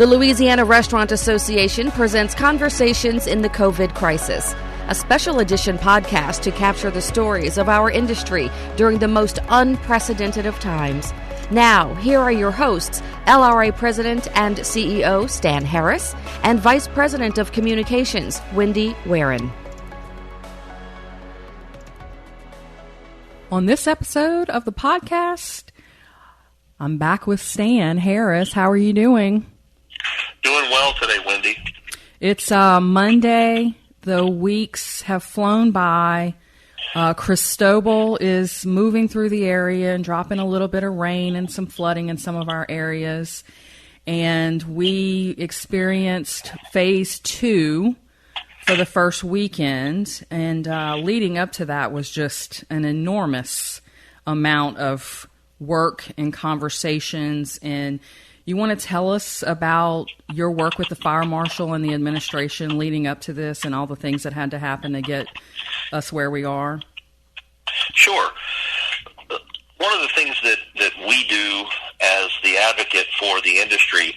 The Louisiana Restaurant Association presents Conversations in the COVID Crisis, a special edition podcast to capture the stories of our industry during the most unprecedented of times. Now, here are your hosts, LRA President and CEO Stan Harris and Vice President of Communications, Wendy Warren. On this episode of the podcast, I'm back with Stan Harris. How are you doing? Doing well today, Wendy. It's Monday. The weeks have flown by. Cristobal is moving through the area and dropping a little bit of rain and some flooding in some of our areas. And we experienced phase 2 for the first weekend. And leading up to that was just an enormous amount of work and conversations. And you want to tell us about your work with the fire marshal and the administration leading up to this and all the things that had to happen to get us where we are? Sure. One of the things that we do as the advocate for the industry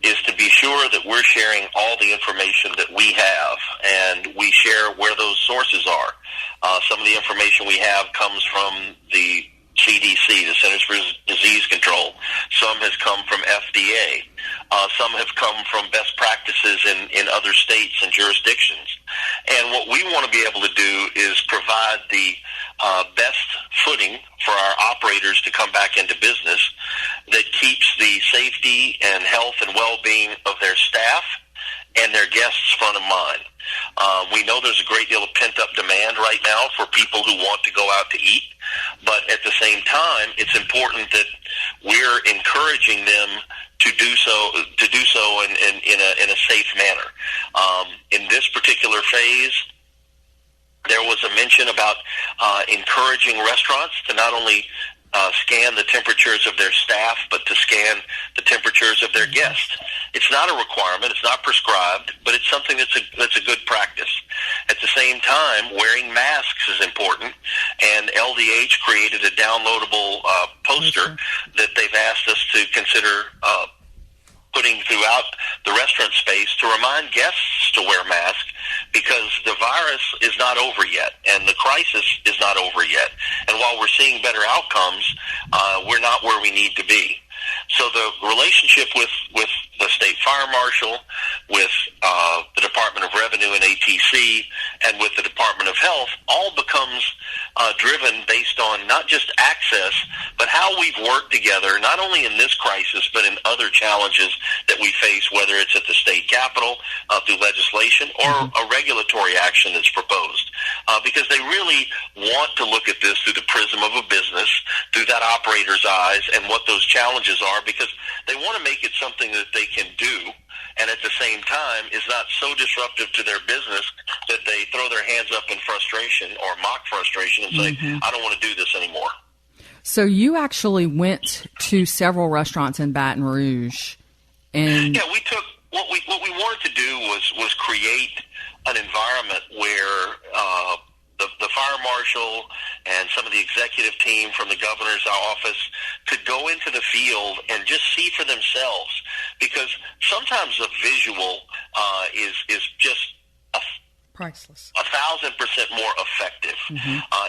is to be sure that we're sharing all the information that we have, and we share where those sources are. Some of the information we have comes from the CDC, the Centers for Disease Control. Some has come from FDA. Some have come from best practices in other states and jurisdictions. And what we want to be able to do is provide the best footing for our operators to come back into business that keeps the safety and health and well-being of their staff and their guests front of mind. We know there's a great deal of pent-up demand right now for people who want to go out to eat, but at the same time, it's important that we're encouraging them to do so in a safe manner. In this particular phase, there was a mention about encouraging restaurants to not only scan the temperatures of their staff, but to scan the temperatures of their guests. It's not a requirement, it's not prescribed, but it's something that's a good practice. At the same time, wearing masks is important, and LDH created a downloadable poster that they've asked us to consider putting throughout the restaurant space to remind guests to wear masks, because the virus is not over yet and the crisis is not over yet. And while we're seeing better outcomes, we're not where we need to be. So the relationship with the state fire marshal, with the Department of Revenue and ATC, and with the Department of Health all becomes driven based on not just access, but how we've worked together, not only in this crisis, but in other challenges that we face, whether it's at the state capitol through legislation or a regulatory action that's proposed. Because they really want to look at this through the prism of a business, through that operator's eyes, and what those challenges are, because they want to make it something that they can do, and at the same time is not so disruptive to their business that they throw their hands up in frustration or mock frustration and say, I don't want to do this anymore. So you actually went to several restaurants in Baton Rouge. And yeah, we took what we wanted to do was create an environment where the fire marshal and some of the executive team from the governor's office could go into the field and just see for themselves, because sometimes the visual is just priceless, 1,000% more effective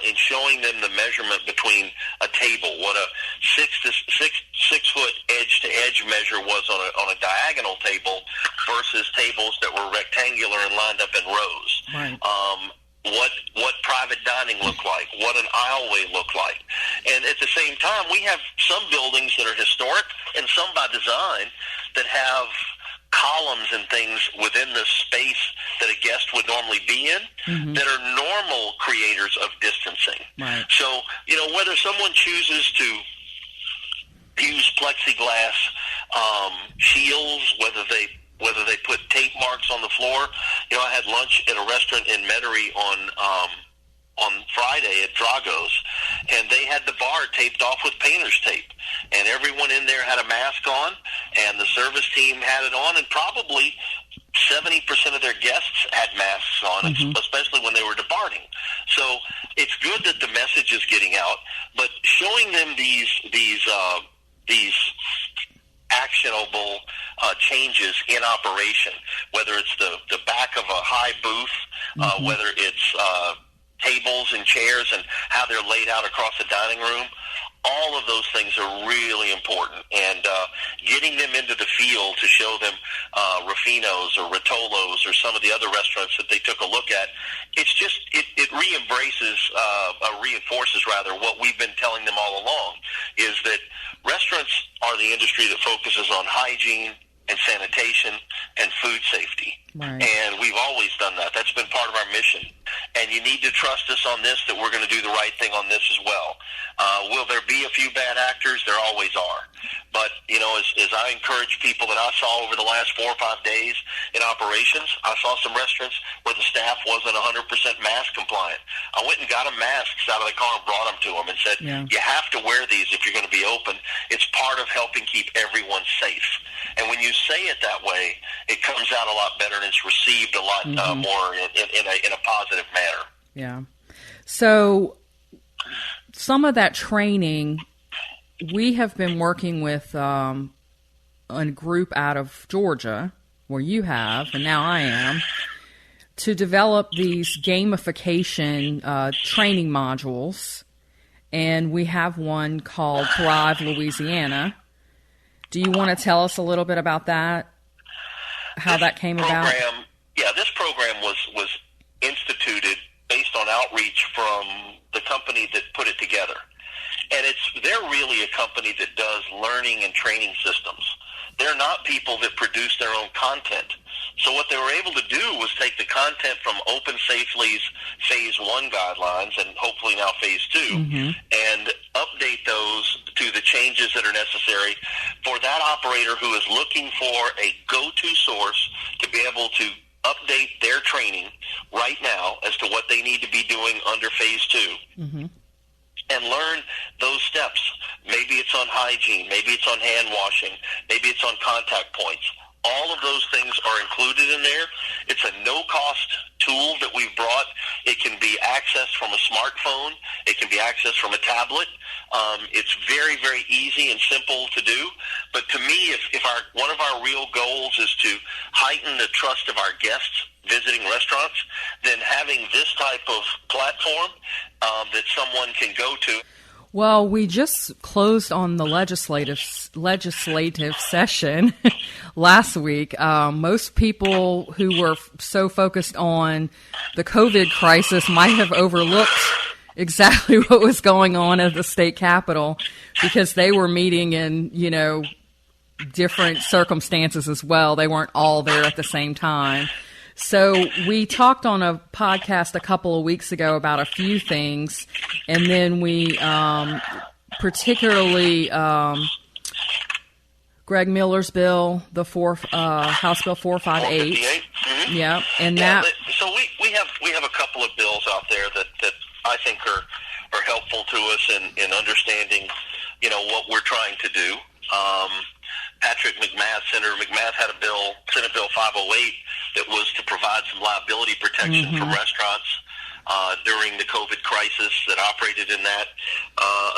in showing them the measurement between a table, what a 6 foot edge to edge measure was on a diagonal table versus tables that were rectangular and lined up in rows. Right. What private dining look like, what an aisleway look like. And at the same time, we have some buildings that are historic and some by design that have columns and things within the space that a guest would normally be in that are normal creators of distancing. Right. So, whether someone chooses to use plexiglass shields, whether they put tape marks on the floor. I had lunch at a restaurant in Metairie on Friday at Drago's, and they had the bar taped off with painter's tape. And everyone in there had a mask on, and the service team had it on, and probably 70% of their guests had masks on, especially when they were departing. So it's good that the message is getting out, but showing them these actionable changes in operation, whether it's the back of a high booth, whether it's tables and chairs and how they're laid out across the dining room. All of those things are really important, and getting them into the field to show them Rufino's or Rotolo's or some of the other restaurants that they took a look at, it's just it reinforces what we've been telling them all along, is that restaurants are the industry that focuses on hygiene and sanitation and food safety. Right. And we've always done that. That's been part of our mission. And you need to trust us on this, that we're going to do the right thing on this as well. Will there be a few bad actors? There always are. But, as I encourage people that I saw over the last 4 or 5 days in operations, I saw some restaurants where the staff wasn't 100% mask compliant. I went and got them masks out of the car and brought them to them and said, You have to wear these if you're going to be open. It's part of helping keep everyone safe. And when you say it that way, it comes out a lot better and it's received a lot more in a positive manner. Yeah. So some of that training, we have been working with a group out of Georgia, where you have, and now I am, to develop these gamification training modules. And we have one called Thrive Louisiana. Do you want to tell us a little bit about that? How that came about? Yeah, this program was instituted based on outreach from the company that put it together. And they're really a company that does learning and training systems. They're not people that produce their own content. So what they were able to do was take the content from Open Safely's Phase 1 guidelines, and hopefully now Phase 2, and update those to the changes that are necessary for that operator who is looking for a go-to source to be able to update their training right now as to what they need to be doing under Phase 2. And learn those steps. Maybe it's on hygiene, maybe it's on hand washing, maybe it's on contact points. All of those things are included in there. It's a no-cost tool that we've brought. It can be accessed from a smartphone. It can be accessed from a tablet. It's very, very easy and simple to do. But to me, if one of our real goals is to heighten the trust of our guests visiting restaurants, then having this type of platform that someone can go to. Well, we just closed on the legislative session last week. Most people who were so focused on the COVID crisis might have overlooked exactly what was going on at the state capitol, because they were meeting in, different circumstances as well. They weren't all there at the same time. So we talked on a podcast a couple of weeks ago about a few things, and then we particularly Greg Miller's bill, the House Bill 458. Yeah, and so we have a couple of bills out there that I think are helpful to us in understanding, what we're trying to do. Senator McMath had a bill, Senate Bill 508, that was to provide some liability protection for restaurants during the COVID crisis that operated in that.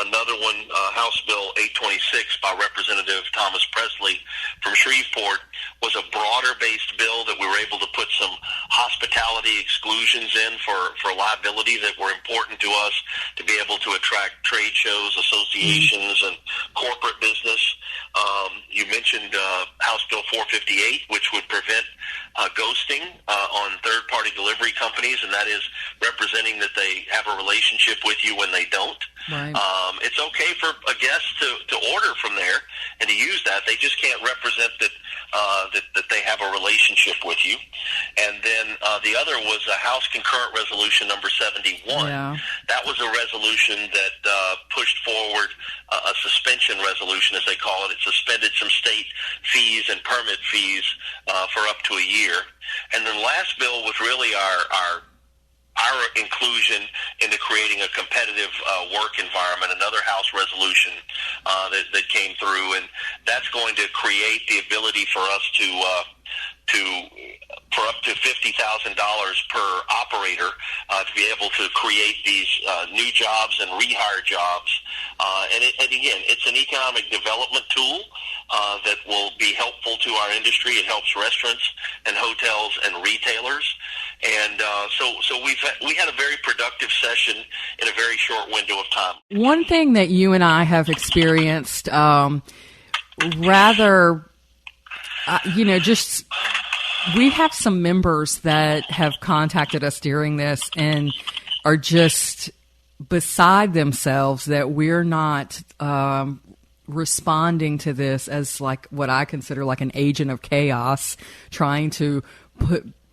Another one, House Bill 826 by Representative Thomas Presley from Shreveport, was a broader-based bill that we were able to put some hospitality exclusions in for liability that were important to us to be able to attract trade shows, associations, and corporate business. You mentioned House Bill 458, which would prevent ghosting on third-party delivery companies, and that is representing that they have a relationship with you when they don't. Right. It's okay for a guest to order from there and to use that. They just can't represent that they have a relationship with you. And then the other was a House Concurrent Resolution number 71. Yeah. That was a resolution that pushed forward a suspension resolution, as they call it. It suspended some state fees and permit fees for up to a year. And then the last bill was really our inclusion into creating a competitive work environment, another House resolution that came through, and that's going to create the ability for us for up to $50,000 per operator to be able to create these new jobs and rehire jobs. And again, it's an economic development tool that will be helpful to our industry. It helps restaurants and hotels and retailers. And so we had a very productive session in a very short window of time. One thing that you and I have experienced just we have some members that have contacted us during this and are just beside themselves that we're not responding to this as like what I consider like an agent of chaos, trying to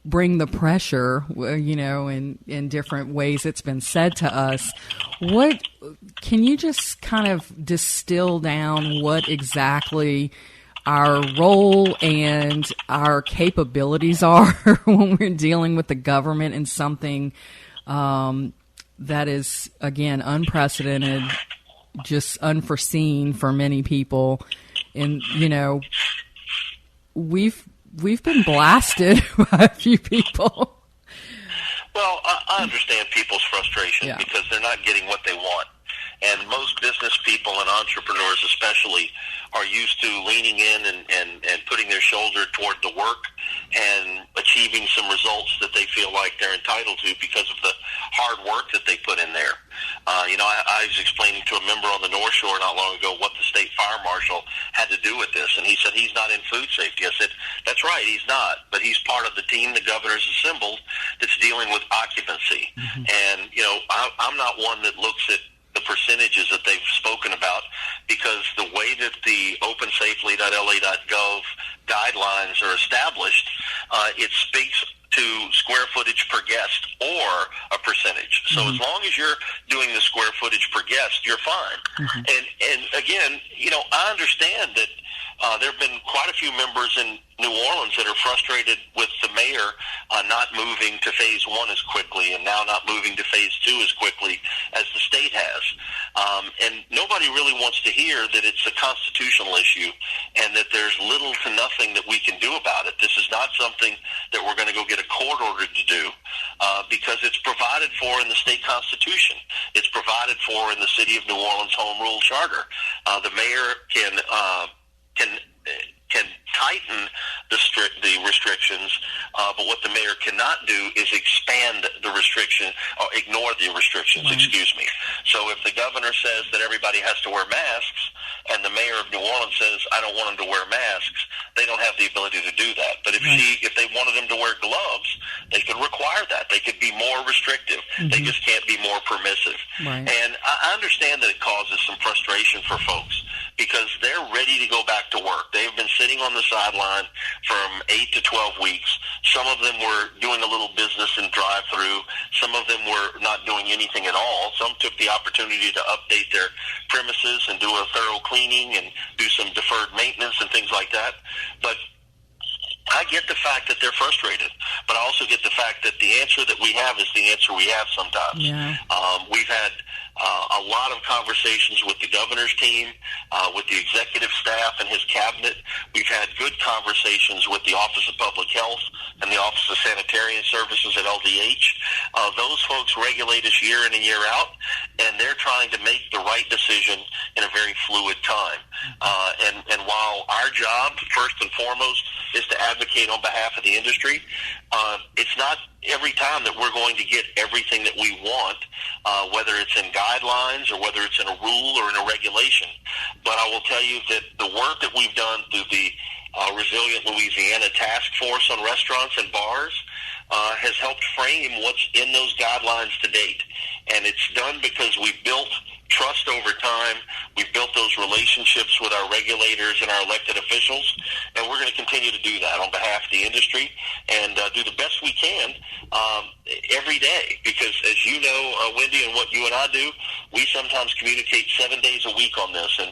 bring the pressure, in different ways it's been said to us. What can you just kind of distill down what exactly our role and our capabilities are when we're dealing with the government in something that is, again, unprecedented, just unforeseen for many people? And, we've been blasted by a few people. Well, I understand people's frustration because they're not getting what they want. And most business people and entrepreneurs especially are used to leaning in and putting their shoulder toward the work and achieving some results that they feel like they're entitled to because of the hard work that they put in there. I was explaining to a member on the North Shore not long ago what the state fire marshal had to do with this, and he said he's not in food safety. I said, that's right, he's not, but he's part of the team the governor's assembled that's dealing with occupancy. Mm-hmm. And, I'm not one that looks at the percentages that they've spoken about, because the way that the opensafely.la.gov guidelines are established, it speaks to square footage per guest or a percentage. So as long as you're doing the square footage per guest, you're fine. Mm-hmm. And again, I understand that there have been quite a few members in New Orleans that are frustrated with the mayor not moving to phase 1 as quickly and now not moving to phase 2 as quickly as the state has. And nobody really wants to hear that it's a constitutional issue and that there's little to nothing that we can do about it. This is not something that we're going to go get a court order to do because it's provided for in the state constitution. It's provided for in the City of New Orleans Home Rule Charter. The mayor can tighten the restrictions, but what the mayor cannot do is expand the restriction or ignore the restrictions, excuse me. So if the governor says that everybody has to wear masks and the mayor of New Orleans says, I don't want them to wear masks, they don't have the ability to do that. But if they wanted them to wear gloves, they could require that. They could be more restrictive. Mm-hmm. They just can't be more permissive. Right. And I understand that it causes some frustration for folks because they're ready to go back to work. They've been sitting on the sideline from 8 to 12 weeks. Some of them were doing a little business in drive-through. Some of them were not doing anything at all. Some took the opportunity to update their premises and do a thorough cleaning and do some deferred maintenance and things like that. But I get the fact that they're frustrated, but I also get the fact that the answer that we have is the answer we have sometimes. Yeah. We've had a lot of conversations with the governor's team, with the executive staff and his cabinet. We've had good conversations with the Office of Public Health and the Office of Sanitarian Services at LDH. Those folks regulate us year in and year out, and they're trying to make the right decision in a very fluid time. And while our job, first and foremost, is to advocate on behalf of the industry, it's not every time that we're going to get everything that we want, whether it's in guidelines or whether it's in a rule or in a regulation. But I will tell you that the work that we've done through the Resilient Louisiana Task Force on restaurants and bars has helped frame what's in those guidelines to date. And it's done because we built trust over time. We've built those relationships with our regulators and our elected officials, and we're going to continue to do that on behalf of the industry and do the best we can every day. Because as you know, Wendy, and what you and I do, we sometimes communicate 7 days a week on this. And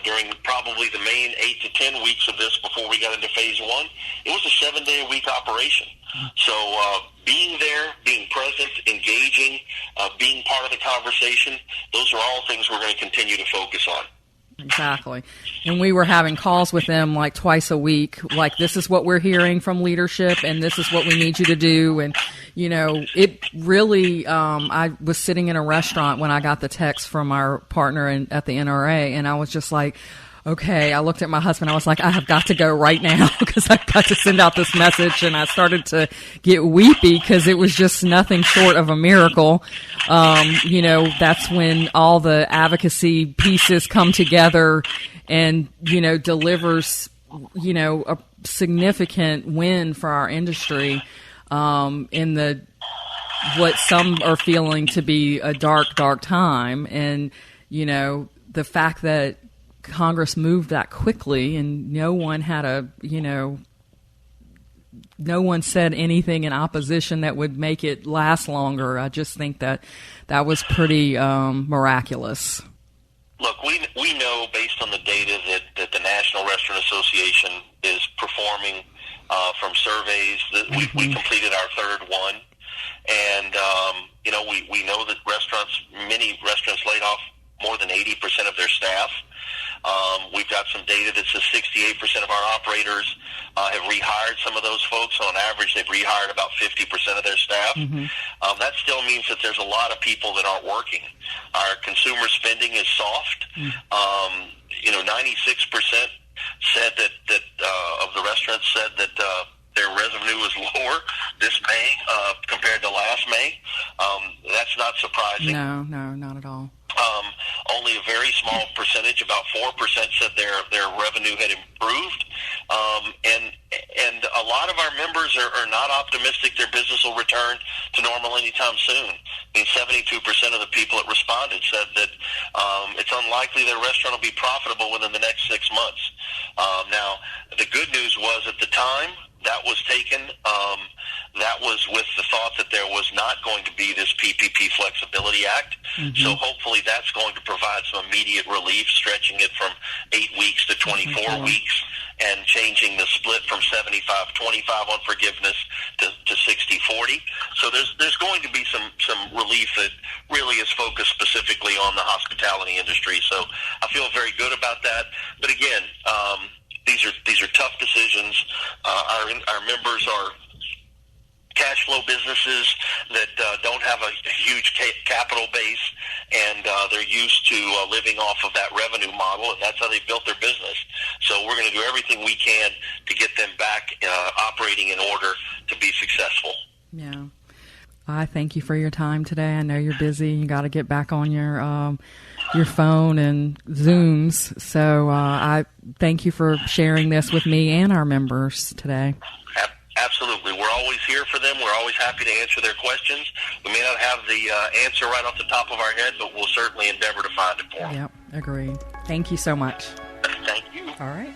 during probably the main 8 to 10 weeks of this before we got into phase 1, it was a 7-day-a-week operation. So being there, being present, engaging, being part of the conversation, those are all things we're going to continue to focus on. Exactly. And we were having calls with them like twice a week, like this is what we're hearing from leadership and this is what we need you to do. And, it really, I was sitting in a restaurant when I got the text from our partner at the NRA, and I was just like, okay, I looked at my husband. I was like, I have got to go right now because I've got to send out this message. And I started to get weepy because it was just nothing short of a miracle. That's when all the advocacy pieces come together and, delivers, a significant win for our industry in what some are feeling to be a dark, dark time. And, the fact that Congress moved that quickly and no one said anything in opposition that would make it last longer. I just think that was pretty miraculous. Look, we know based on the data that the National Restaurant Association is performing from surveys that we completed our third one. And, we know that many restaurants laid off more than 80% of their staff. We've got some data that says 68% of our operators have rehired some of those folks. On average, they've rehired about 50% of their staff. That still means that there's a lot of people that aren't working. Our consumer spending is soft. 96% said that of the restaurants said that their revenue was lower this May compared to last May. That's not surprising. No, not at all. Only a very small percentage, about 4%, said their revenue had improved. And a lot of our members are not optimistic their business will return to normal anytime soon. I mean, 72% of the people that responded said that it's unlikely their restaurant will be profitable within the next 6 months. Now, the good news was at the time that was taken, that was with the thought that there was not going to be this PPP Flexibility Act. So hopefully that's going to provide some immediate relief, stretching it from 8 weeks to 24 weeks and changing the split from 75-25 on forgiveness to 60-40. So there's going to be some relief that really is focused specifically on the hospitality industry. So I feel very good about that. But again, these are tough decisions. Our members are cash flow businesses that don't have a huge capital base, and they're used to living off of that revenue model, and that's how they built their business. So we're going to do everything we can to get them back operating in order to be successful. Yeah. I thank you for your time today. I know you're busy. You got to get back on your phone and Zooms. So I thank you for sharing this with me and our members today. Absolutely. We're always here for them. We're always happy to answer their questions. We may not have the answer right off the top of our head, but we'll certainly endeavor to find it for them. Yep, agreed. Thank you so much. Thank you. All right.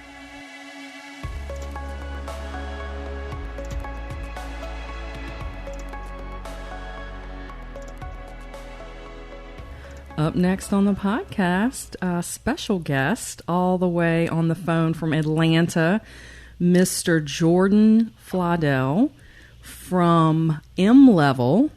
Up next on the podcast, a special guest all the way on the phone from Atlanta, Mr. Jordan Fladell from M-Level.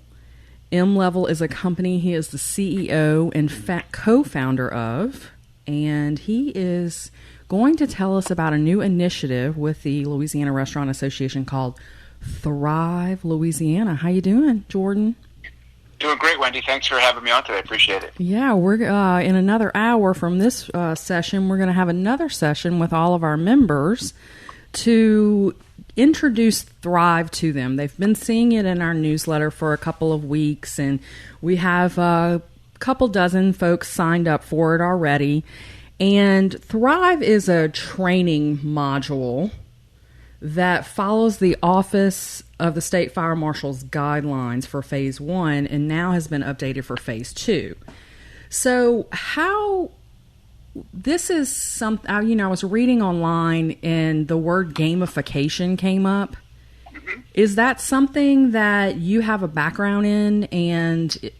M-Level is a company he is the CEO and co-founder of, and he is going to tell us about a new initiative with the Louisiana Restaurant Association called Thrive Louisiana. How you doing, Jordan? Doing great, Wendy. Thanks for having me on today. I appreciate it. Yeah, we're in another hour from this session, we're going to have another session with all of our members to introduce Thrive to them. They've been seeing it in our newsletter for a couple of weeks, and we have a couple dozen folks signed up for it already. And Thrive is a training module that follows the Office of the State Fire Marshal's guidelines for Phase 1 and now has been updated for Phase 2. So how this is something, I was reading online and the word gamification came up. Is that something that you have a background in? And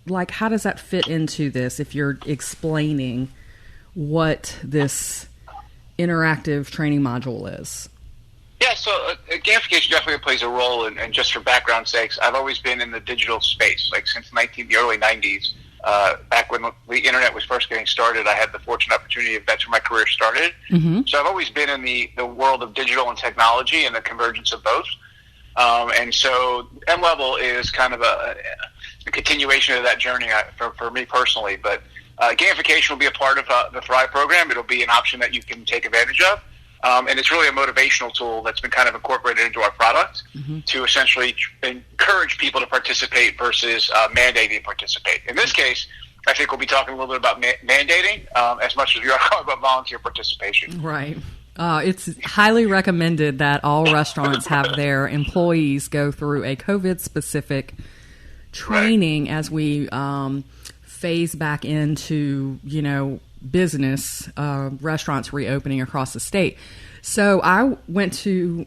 like, how does that fit into this if you're explaining what this interactive training module is? Yeah, so gamification definitely plays a role, and just for background sakes, I've always been in the digital space, like since the early 90s. Back when the internet was first getting started, I had the fortunate opportunity, that's where my career started. So I've always been in the world of digital and technology and the convergence of both. And so M-Level is kind of a continuation of that journey for me personally. But Gamification will be a part of the Thrive program. It'll be an option that you can take advantage of. And it's really a motivational tool that's been kind of incorporated into our product to essentially encourage people to participate versus mandating participate. In this case, I think we'll be talking a little bit about mandating as much as we are talking about volunteer participation. Right. It's highly recommended that all restaurants have their employees go through a COVID-specific training as we phase back into, business, restaurants reopening across the state. So I went to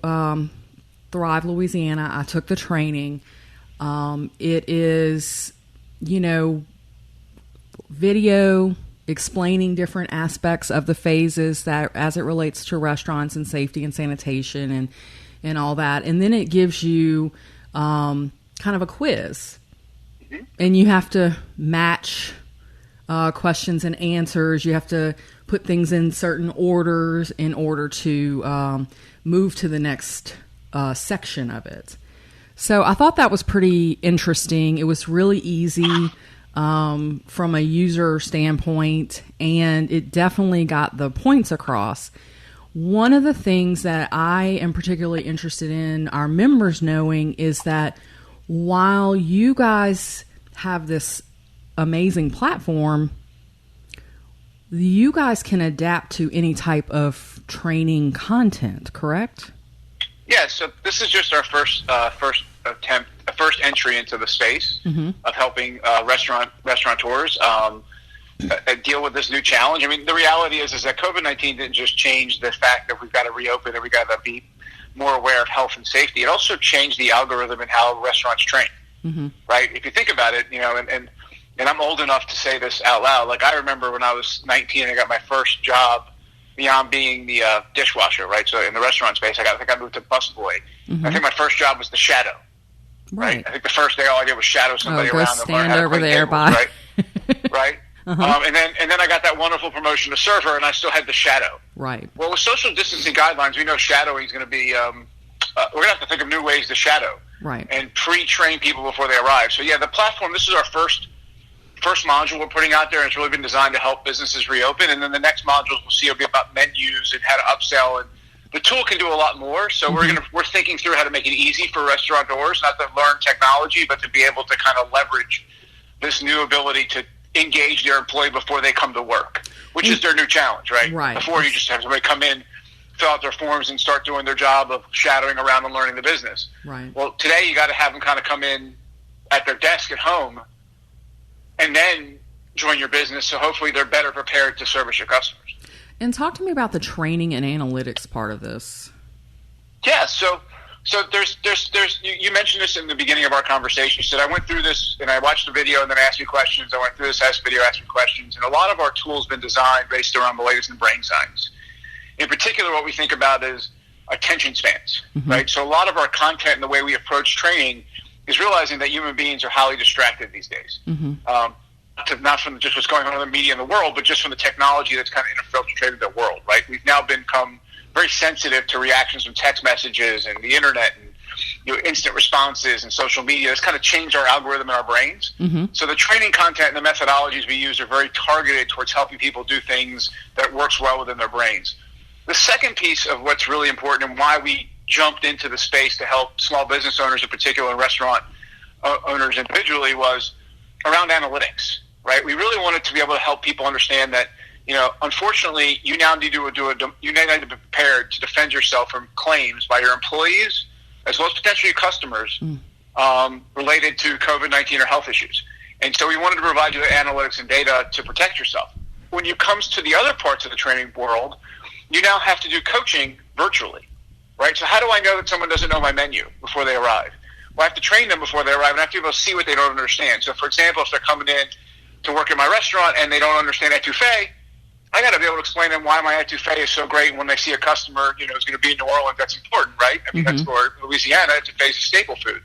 Thrive, Louisiana. I took the training. It is, video explaining different aspects of the phases that as it relates to restaurants and safety and sanitation and all that. And then it gives you kind of a quiz. And you have to match questions and answers. You have to put things in certain orders in order to move to the next section of it. So I thought that was pretty interesting. It was really easy from a user standpoint, and it definitely got the points across. One of the things that I am particularly interested in our members knowing is that while you guys have this amazing platform, you guys can adapt to any type of training content, correct? Yeah, so this is just our first entry into the space of helping restaurateurs deal with this new challenge. I mean, the reality is that COVID-19 didn't just change the fact that we've got to reopen and we've got to be more aware of health and safety. It also changed the algorithm in how restaurants train, right? If you think about it, and I'm old enough to say this out loud. Like, I remember when I was 19, I got my first job beyond being the dishwasher, right? So in the restaurant space, I think I moved to busboy. I think my first job was the shadow, right? I think the first day all I did was shadow somebody around and learn how to play tables, right? Right? And then I got that wonderful promotion to server, and I still had the shadow. Right. Well, with social distancing guidelines, we know shadowing is going to be we're going to have to think of new ways to shadow, right? And pre-train people before they arrive. So yeah, the platform. This is our first module we're putting out there, and it's really been designed to help businesses reopen. And then the next modules we'll see will be about menus and how to upsell. And the tool can do a lot more. So we're thinking through how to make it easy for restaurateurs, not to learn technology, but to be able to kind of leverage this new ability to engage their employee before they come to work, which is their new challenge, right? Right. Before you just have somebody come in, fill out their forms, and start doing their job of shadowing around and learning the business. Right. Well, today you got to have them kind of come in at their desk at home and then join your business, so hopefully they're better prepared to service your customers. And talk to me about the training and analytics part of this. Yeah, so there's you mentioned this in the beginning of our conversation. You said, I went through this and I watched the video and then asked you questions. I went through this video, asked you questions. And a lot of our tools have been designed based around the latest in brain science. In particular, what we think about is attention spans, right? So a lot of our content and the way we approach training is realizing that human beings are highly distracted these days. Not from just what's going on in the media in the world, but just from the technology that's kind of infiltrated their world, right? We've now become very sensitive to reactions from text messages and the internet and instant responses and social media. It's kind of changed our algorithm in our brains. So the training content and the methodologies we use are very targeted towards helping people do things that works well within their brains. The second piece of what's really important and why we jumped into the space to help small business owners in particular and restaurant owners individually was around analytics, right? We really wanted to be able to help people understand that, unfortunately, you now need to be prepared to defend yourself from claims by your employees as well as potentially customers related to COVID-19 or health issues. And so we wanted to provide you the analytics and data to protect yourself. When it comes to the other parts of the training world, you now have to do coaching virtually, right? So how do I know that someone doesn't know my menu before they arrive? Well, I have to train them before they arrive, and I have to be able to see what they don't understand. So, for example, if they're coming in to work in my restaurant and they don't understand etouffee, I got to be able to explain to them why my etouffee is so great. And when they see a customer, is going to be in New Orleans, that's important, right? I mean, that's for Louisiana. Etouffee is a staple food.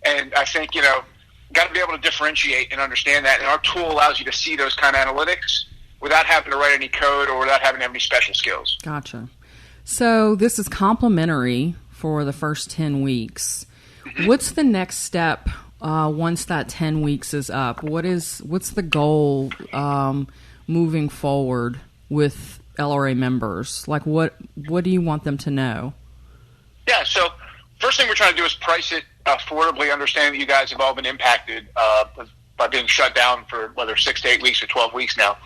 And I think, got to be able to differentiate and understand that. And our tool allows you to see those kind of analytics without having to write any code or without having to have any special skills. Gotcha. So this is complimentary for the first 10 weeks. What's the next step once that 10 weeks is up? What's the goal moving forward with LRA members? Like, what do you want them to know? Yeah, so first thing we're trying to do is price it affordably, understanding that you guys have all been impacted by being shut down for whether 6 to 8 weeks or 12 weeks now.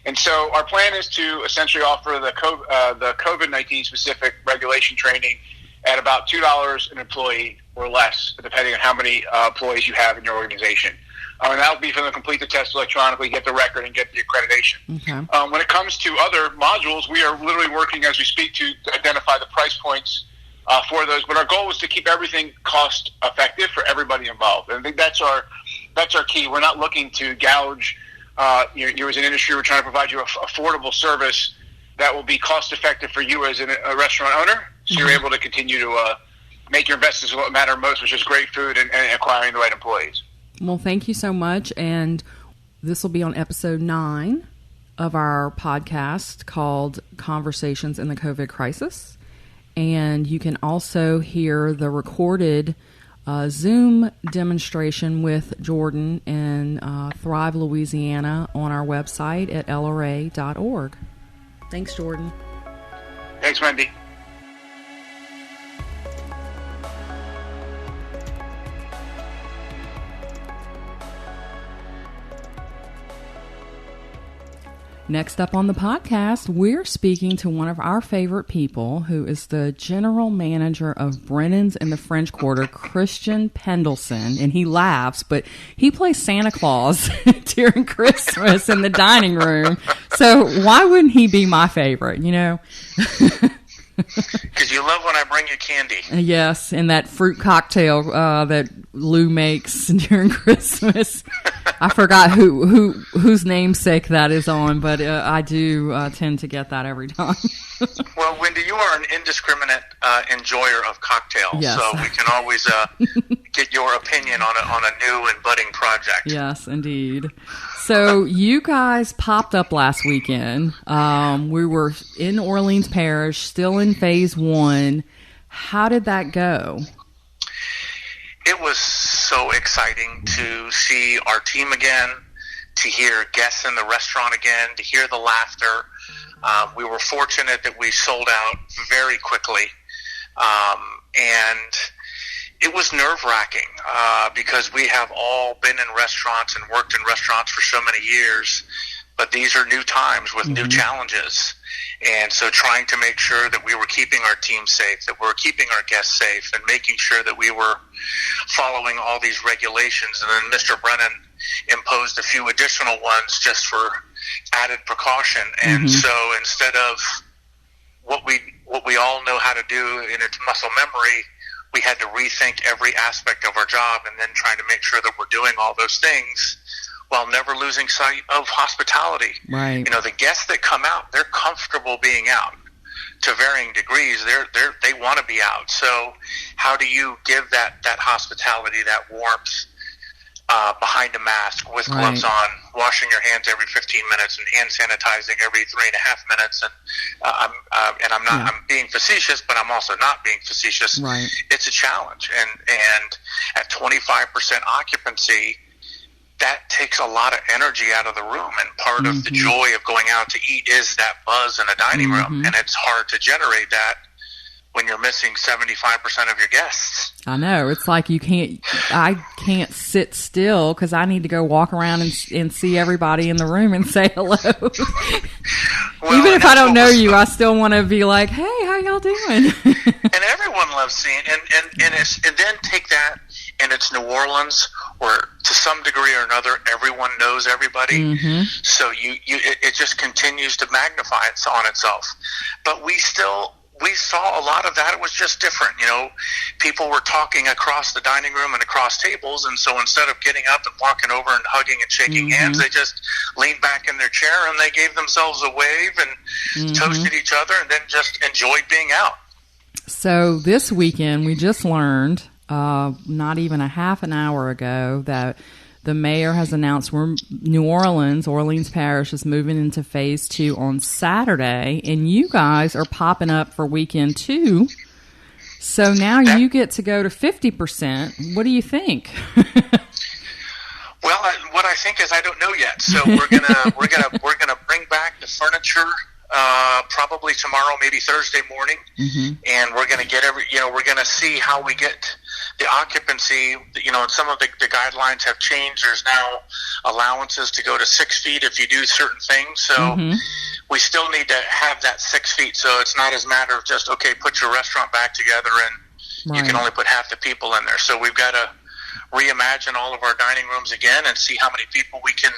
And so our plan is to essentially offer the COVID-19 specific regulation training at about $2 an employee or less, depending on how many employees you have in your organization. And that will be for them to complete the test electronically, get the record, and get the accreditation. Okay. When it comes to other modules, we are literally working as we speak to identify the price points for those. But our goal is to keep everything cost effective for everybody involved. And I think that's our key. We're not looking to gouge you as an industry. We're trying to provide you an affordable service that will be cost effective for you as a restaurant owner. So you're able to continue to make your investments what matter most, which is great food and acquiring the right employees. Well, thank you so much. And this will be on episode 9 of our podcast called Conversations in the COVID Crisis. And you can also hear the recorded Zoom demonstration with Jordan in Thrive, Louisiana on our website at LRA.org. Thanks, Jordan. Thanks, Wendy. Next up on the podcast, we're speaking to one of our favorite people who is the general manager of Brennan's in the French Quarter, Christian Pendelson. And he laughs, but he plays Santa Claus during Christmas in the dining room. So why wouldn't he be my favorite, you know? Because you love when I bring you candy. Yes, and that fruit cocktail that Lou makes during Christmas. I forgot whose namesake that is on, but I do tend to get that every time. Well, Wendy, you are an indiscriminate enjoyer of cocktails, yes. So we can always get your opinion on a new and budding project. Yes, indeed. So you guys popped up last weekend. We were in Orleans Parish, still in phase 1. How did that go? It was so exciting to see our team again, to hear guests in the restaurant again, to hear the laughter. We were fortunate that we sold out very quickly, and it was nerve-wracking because we have all been in restaurants and worked in restaurants for so many years, but these are new times with new challenges. And so trying to make sure that we were keeping our team safe, that we were keeping our guests safe, and making sure that we were following all these regulations. And then Mr. Brennan imposed a few additional ones just for added precaution. And so instead of what we all know how to do in its muscle memory, we had to rethink every aspect of our job, and then trying to make sure that we're doing all those things while never losing sight of hospitality. Right. You know, the guests that come out, they're comfortable being out to varying degrees. They want to be out. So how do you give that hospitality, that warmth, behind a mask with gloves on, washing your hands every 15 minutes and hand sanitizing every 3.5 minutes? And I'm being facetious, but I'm also not being facetious. Right. It's a challenge. And at 25% occupancy, that takes a lot of energy out of the room, and part of the joy of going out to eat is that buzz in a dining room, and it's hard to generate that when you're missing 75% of your guests. I know. It's like I can't sit still because I need to go walk around and see everybody in the room and say hello. Well, even if I don't know you, I still want to be like, hey, how y'all doing? And everyone loves seeing, and then take that, and it's New Orleans, where to some degree or another, everyone knows everybody. So it just continues to magnify on itself. But we saw a lot of that. It was just different. You know, people were talking across the dining room and across tables, and so instead of getting up and walking over and hugging and shaking hands, they just leaned back in their chair and they gave themselves a wave and toasted each other, and then just enjoyed being out. So this weekend, we just learned, not even a half an hour ago, that the mayor has announced Orleans Parish is moving into phase 2 on Saturday, and you guys are popping up for weekend 2 So now you get to go to 50%. What do you think? Well, what I think is I don't know yet. So we're gonna bring back the furniture probably tomorrow, maybe Thursday morning, and we're gonna get we're gonna see how we get the occupancy. And some of the guidelines have changed. There's now allowances to go to 6 feet if you do certain things. So we still need to have that 6 feet. So it's not as a matter of just put your restaurant back together and you can only put half the people in there. So we've got to reimagine all of our dining rooms again and see how many people we can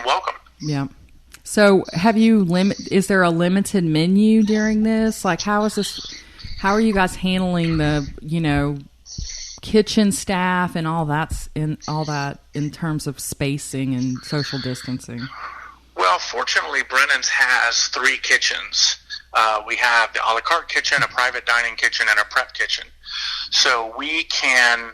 welcome. Yeah. So is there a limited menu during this? Like, how are you guys handling the, kitchen staff and all that in terms of spacing and social distancing? Well, fortunately, Brennan's has 3 kitchens. We have the a la carte kitchen, a private dining kitchen, and a prep kitchen. So we can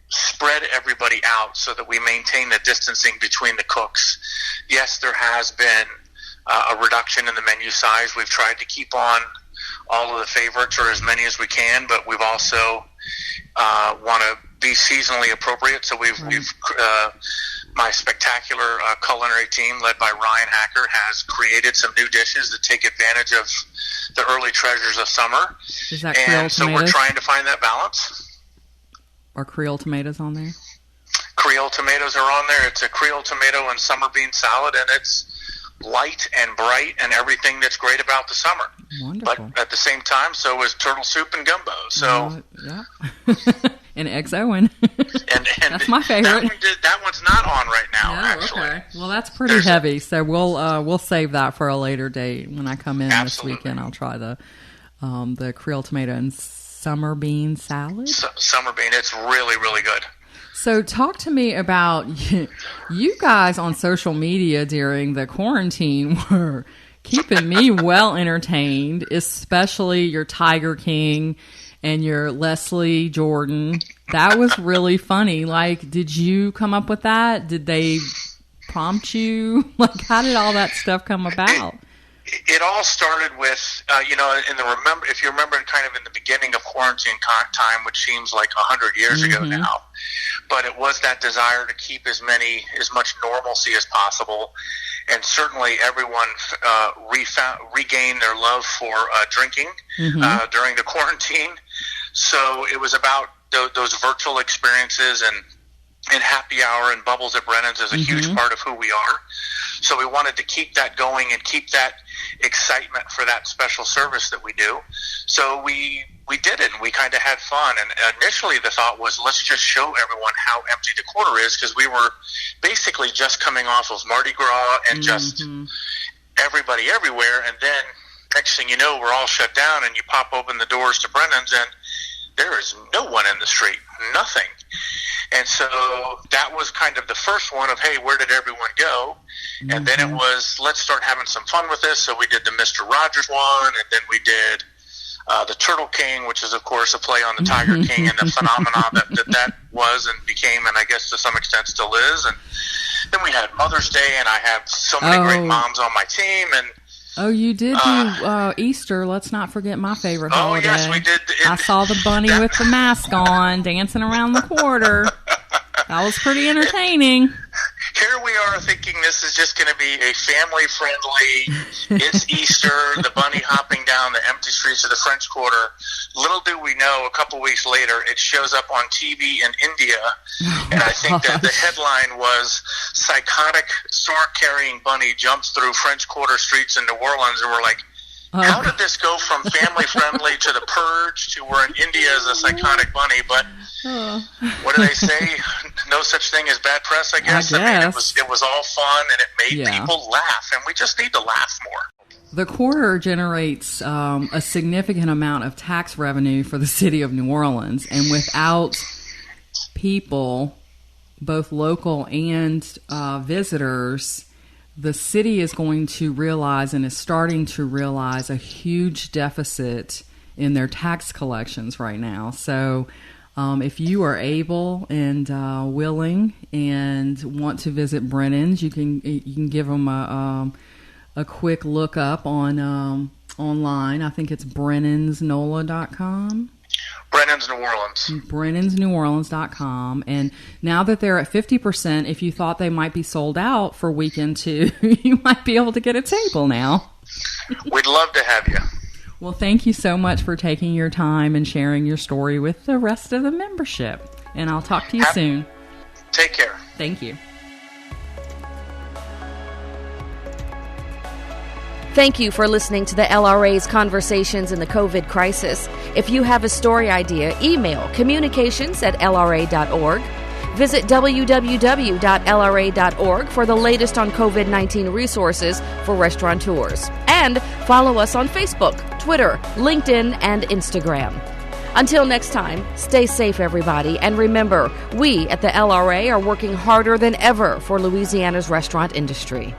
spread everybody out so that we maintain the distancing between the cooks. Yes, there has been a reduction in the menu size. We've tried to keep on all of the favorites or as many as we can, but we've also want to be seasonally appropriate. So we've my spectacular culinary team led by Ryan Hacker has created some new dishes that take advantage of the early treasures of summer. Is that Creole so tomatoes? We're trying to find that balance. Are Creole tomatoes on there? Creole tomatoes are on there. It's a Creole tomato and summer bean salad, and it's light and bright and everything that's great about the summer. Wonderful. But at the same time, so is turtle soup and gumbo. So yeah. And eggs Owen. and that's my favorite. That one's not on right now, actually. Okay. Well, that's pretty heavy, so we'll save that for a later date. When I come in this weekend, I'll try the Creole tomato and summer bean salad. Summer bean, it's really, really good. So talk to me about you guys on social media during the quarantine were keeping me well entertained, especially your Tiger King and your Leslie Jordan. That was really funny. Like, did you come up with that? Did they prompt you? Like, how did all that stuff come about? It all started with, if you remember kind of in the beginning of quarantine time, which seems like 100 years ago now, but it was that desire to keep as much normalcy as possible. And certainly everyone regained their love for drinking during the quarantine. So it was about those virtual experiences, and happy hour and Bubbles at Brennan's is a huge part of who we are. So we wanted to keep that going and keep that excitement for that special service that we do. So we did it, and we kind of had fun. And initially the thought was, let's just show everyone how empty the quarter is, because we were basically just coming off of Mardi Gras and just everybody everywhere. And then next thing you know, we're all shut down, and you pop open the doors to Brennan's, and there is no one in the street, nothing. And so that was kind of the first one of, hey, where did everyone go? And then it was, let's start having some fun with this. So we did the Mr. Rogers one, and then we did the Turtle King, which is, of course, a play on the Tiger King and the phenomenon that was and became, and I guess to some extent still is. And then we had Mother's Day, and I have so many great moms on my team. And you did do Easter. Let's not forget my favorite holiday. Oh, yes, we did. I saw the bunny with the mask on dancing around the quarter. That was pretty entertaining. Here we are thinking this is just going to be a family-friendly, it's Easter, the bunny hopping down the empty streets of the French Quarter. Little do we know, a couple weeks later, it shows up on TV in India, and I think that the headline was, psychotic sword-carrying bunny jumps through French Quarter streets in New Orleans, and we're like, how did this go from family-friendly to The Purge to we're in India as a psychotic bunny? But what do they say? No such thing as bad press, I guess. I mean, it was all fun, and it made people laugh, and we just need to laugh more. The quarter generates a significant amount of tax revenue for the city of New Orleans, and without people, both local and visitors, the city is going to realize and is starting to realize a huge deficit in their tax collections right now. So if you are able and willing and want to visit Brennan's, you can give them a quick look up on online. I think it's brennonsnola.com. Brennan's New Orleans. brennonsneworleans.com. And now that they're at 50%, if you thought they might be sold out for weekend 2, you might be able to get a table now. We'd love to have you. Well, thank you so much for taking your time and sharing your story with the rest of the membership. And I'll talk to you soon. Take care. Thank you. Thank you for listening to the LRA's Conversations in the COVID Crisis. If you have a story idea, email communications@lra.org. Visit www.lra.org for the latest on COVID-19 resources for restaurateurs. And follow us on Facebook, Twitter, LinkedIn, and Instagram. Until next time, stay safe, everybody. And remember, we at the LRA are working harder than ever for Louisiana's restaurant industry.